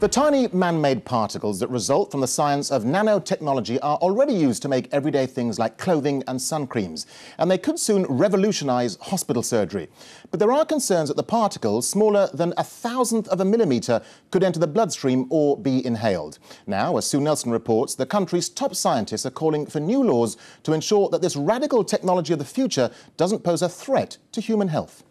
The tiny man-made particles that result from the science of nanotechnology are already used to make everyday things like clothing and sun creams, and they could soon revolutionise hospital surgery. But there are concerns that the particles, smaller than 1,000th of a millimetre, could enter the bloodstream or be inhaled. Now, as Sue Nelson reports, the country's top scientists are calling for new laws to ensure that this radical technology of the future doesn't pose a threat to human health.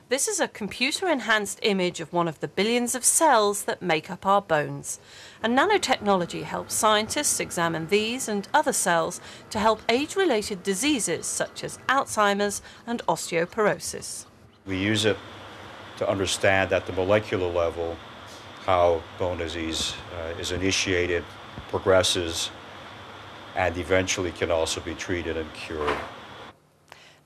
This is a computer-enhanced image of one of the billions of cells that make up our bones. And nanotechnology helps scientists examine these and other cells to help age-related diseases such as Alzheimer's and osteoporosis. We use it to understand at the molecular level how bone disease is initiated, progresses, and eventually can also be treated and cured.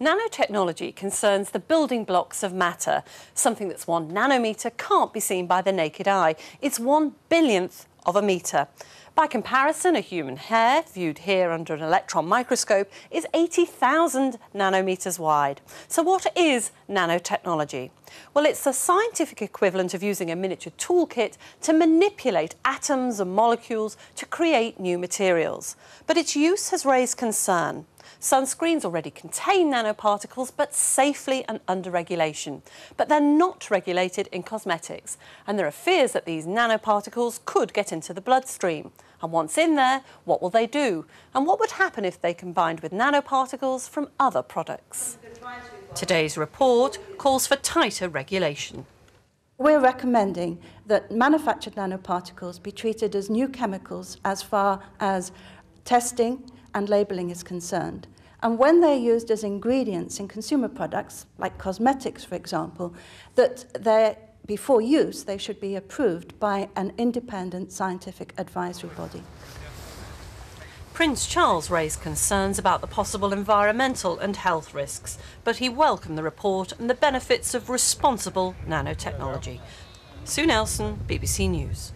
Nanotechnology concerns the building blocks of matter. Something that's 1 nanometre can't be seen by the naked eye. It's 1/1000th of a metre. By comparison, a human hair, viewed here under an electron microscope, is 80,000 nanometres wide. So what is nanotechnology? Well, it's the scientific equivalent of using a miniature toolkit to manipulate atoms and molecules to create new materials. But its use has raised concern. Sunscreens already contain nanoparticles, but safely and under regulation. But they're not regulated in cosmetics, and there are fears that these nanoparticles could get into the bloodstream. And once in there, what will they do? And what would happen if they combined with nanoparticles from other products? Today's report calls for tighter regulation. We're recommending that manufactured nanoparticles be treated as new chemicals as far as testing and labelling is concerned. And when they're used as ingredients in consumer products, like cosmetics, for example, that before use they should be approved by an independent scientific advisory body. Prince Charles raised concerns about the possible environmental and health risks, but he welcomed the report and the benefits of responsible nanotechnology. Sue Nelson, BBC News.